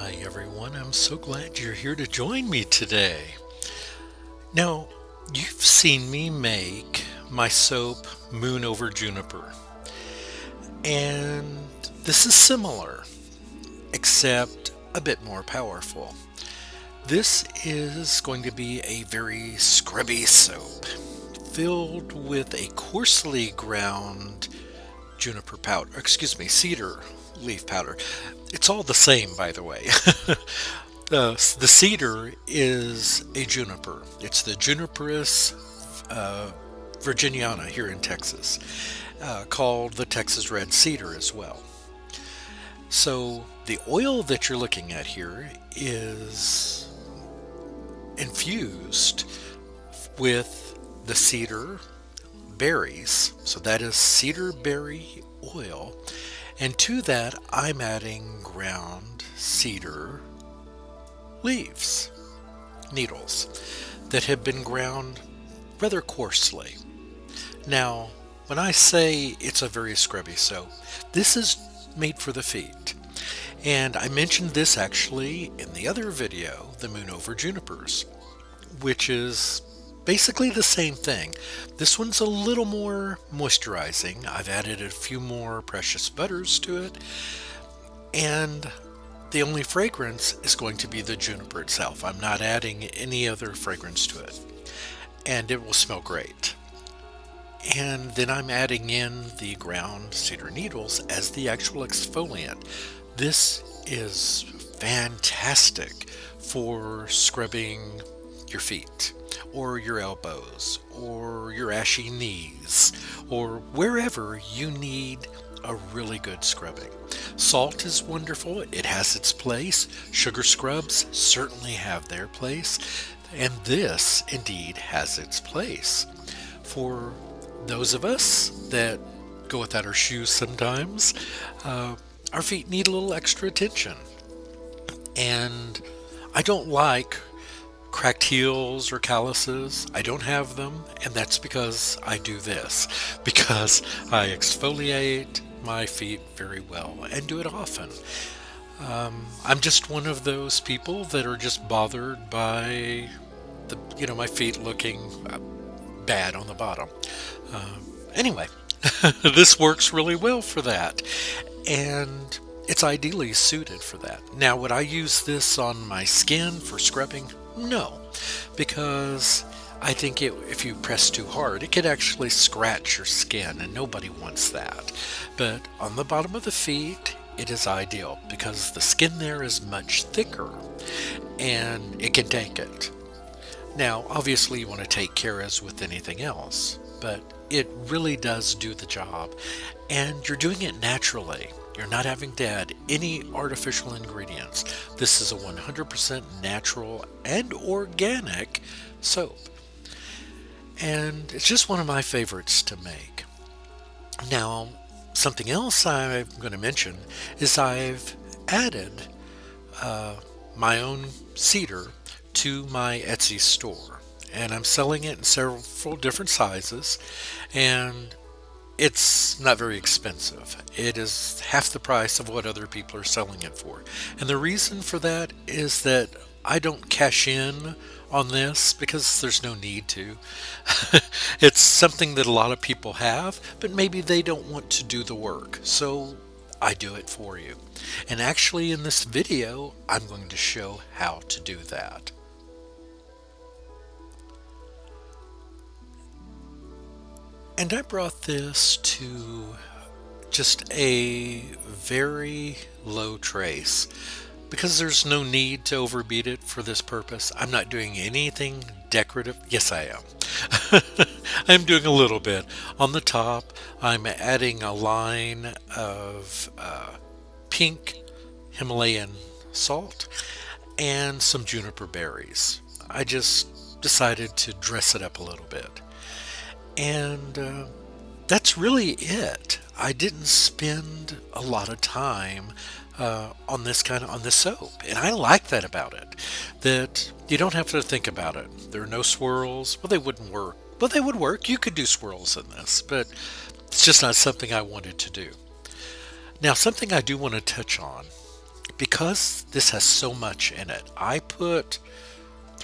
Hi everyone, I'm so glad you're here to join me today. Now, you've seen me make my soap Moon Over Juniper, and this is similar, except a bit more powerful. This is going to be a very scrubby soap, filled with a coarsely ground juniper powder, cedar leaf powder. It's all the same, by the way. The cedar is a juniper. It's the Juniperus virginiana here in Texas, called the Texas red cedar as well. So the oil that you're looking at here is infused with the cedar berries. So that is cedar berry oil. And to that, I'm adding ground cedar leaves, needles, that have been ground rather coarsely. Now, when I say it's a very scrubby soap, this is made for the feet. And I mentioned this actually in the other video, the Moon Over Junipers, which is basically the same thing. This one's a little more moisturizing. I've added a few more precious butters to it, and the only fragrance is going to be the juniper itself. I'm not adding any other fragrance to it, and it will smell great. And then I'm adding in the ground cedar needles as the actual exfoliant. This is fantastic for scrubbing your feet, or your elbows, or your ashy knees, or wherever you need a really good scrubbing. Salt is wonderful. It has its place. Sugar scrubs certainly have their place. And this indeed has its place. For those of us that go without our shoes sometimes, our feet need a little extra attention. And I don't like cracked heels or calluses. I don't have them, and that's because I do this, because I exfoliate my feet very well and do it often. I'm just one of those people that are just bothered by my feet looking bad on the bottom. Anyway, this works really well for that, and it's ideally suited for that. Now, would I use this on my skin for scrubbing? No, because I think if you press too hard, it could actually scratch your skin, and nobody wants that. But on the bottom of the feet, it is ideal because the skin there is much thicker and it can take it. Now, obviously, you want to take care as with anything else, but it really does do the job, and you're doing it naturally. You're not having to add any artificial ingredients. This is a 100% natural and organic soap. And it's just one of my favorites to make. Now, something else I'm going to mention is I've added my own cedar to my Etsy store. And I'm selling it in several different sizes. And it's not very expensive. It is half the price of what other people are selling it for. And the reason for that is that I don't cash in on this because there's no need to. It's something that a lot of people have, but maybe they don't want to do the work. So I do it for you. And actually in this video, I'm going to show how to do that. And I brought this to just a very low trace because there's no need to overbeat it for this purpose. I'm not doing anything decorative. Yes, I am. I'm doing a little bit. On the top, I'm adding a line of pink Himalayan salt and some juniper berries. I just decided to dress it up a little bit. And that's really it. I didn't spend a lot of time on this soap, and I like that about it. That you don't have to think about it. There are no swirls. Well, they wouldn't work. Well, they would work. You could do swirls in this, but it's just not something I wanted to do. Now, something I do want to touch on Because this has so much in it, I put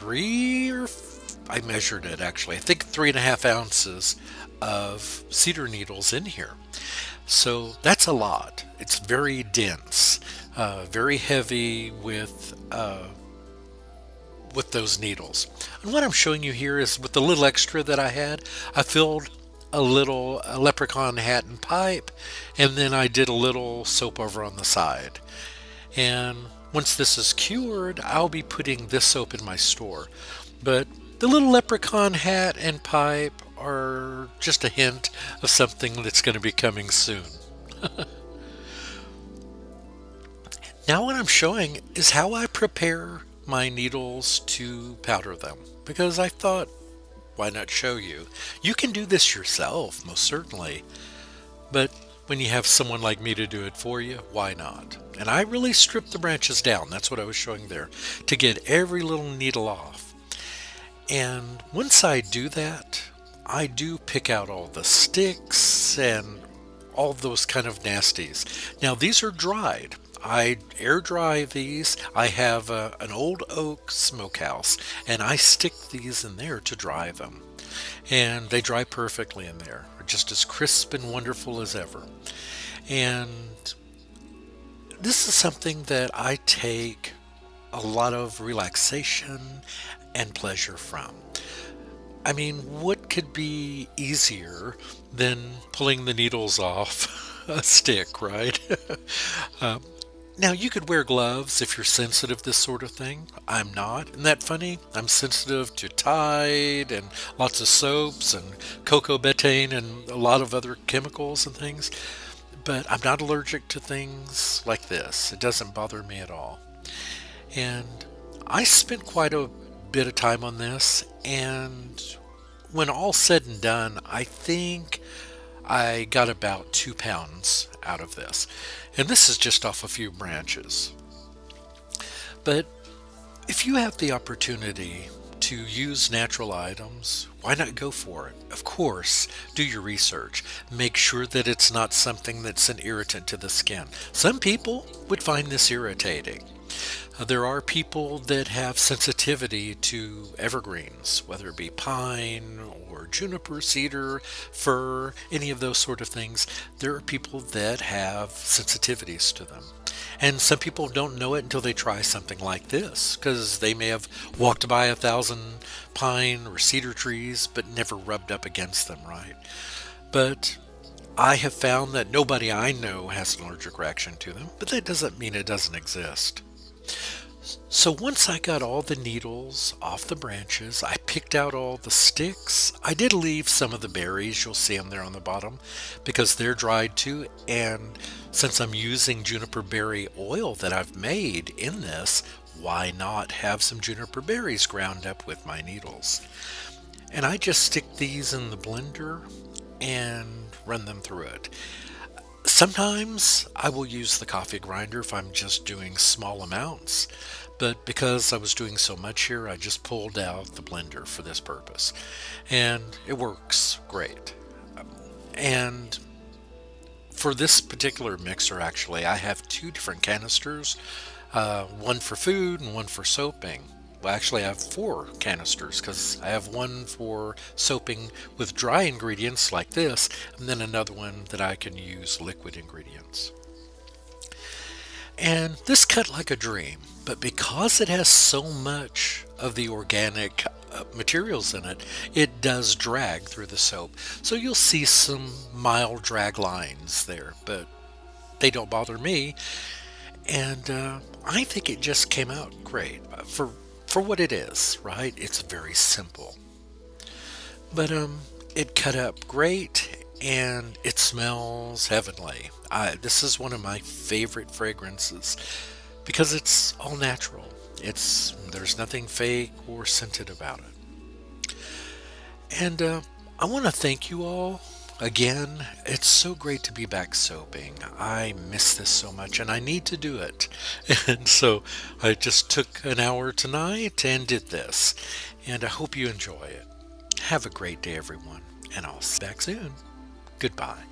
I measured it actually, I think 3.5 ounces of cedar needles in here. So that's a lot. It's very dense, very heavy with those needles. And what I'm showing you here is with the little extra that I had, I filled a leprechaun hat and pipe, and then I did a little soap over on the side. And once this is cured, I'll be putting this soap in my store. But the little leprechaun hat and pipe are just a hint of something that's going to be coming soon. Now what I'm showing is how I prepare my needles to powder them, because I thought, why not show you? You can do this yourself, most certainly, but when you have someone like me to do it for you, why not? And I really stripped the branches down, that's what I was showing there, to get every little needle off. And once I do that, I do pick out all the sticks and all those kind of nasties. Now these are dried. I air dry these. I have an old oak smokehouse, and I stick these in there to dry them. And they dry perfectly in there, just as crisp and wonderful as ever. And this is something that I take a lot of relaxation and pleasure from. I mean, what could be easier than pulling the needles off a stick, right? Now, you could wear gloves if you're sensitive to this sort of thing. I'm not. Isn't that funny? I'm sensitive to Tide and lots of soaps and cocoa betaine and a lot of other chemicals and things. But I'm not allergic to things like this. It doesn't bother me at all. And I spent quite a bit of time on this, and when all said and done, I think I got about 2 pounds out of this. And this is just off a few branches. But if you have the opportunity to use natural items, why not go for it? Of course, do your research. Make sure that it's not something that's an irritant to the skin. Some people would find this irritating. There are people that have sensitivity to evergreens, whether it be pine or juniper, cedar, fir, any of those sort of things. There are people that have sensitivities to them. And some people don't know it until they try something like this, because they may have walked by 1,000 pine or cedar trees, but never rubbed up against them, right? But I have found that nobody I know has an allergic reaction to them, but that doesn't mean it doesn't exist. So once I got all the needles off the branches, I picked out all the sticks. I did leave some of the berries, you'll see them there on the bottom, because they're dried too. And since I'm using juniper berry oil that I've made in this, why not have some juniper berries ground up with my needles? And I just stick these in the blender and run them through it. Sometimes I will use the coffee grinder if I'm just doing small amounts, but because I was doing so much here, I just pulled out the blender for this purpose, and it works great. And for this particular mixer, actually, I have two different canisters, one for food and one for soaping. Well, actually, I have 4 canisters, because I have one for soaping with dry ingredients like this, and then another one that I can use liquid ingredients. And this cut like a dream, but because it has so much of the organic materials in it, it does drag through the soap. So you'll see some mild drag lines there, but they don't bother me. And I think it just came out great for what it is, right? It's very simple. But it cut up great, and it smells heavenly. This is one of my favorite fragrances because it's all natural. There's nothing fake or scented about it. And I want to thank you all again. It's so great to be back soaping. I miss this so much, and I need to do it. And so I just took an hour tonight and did this. And I hope you enjoy it. Have a great day, everyone, and I'll see you back soon. Goodbye.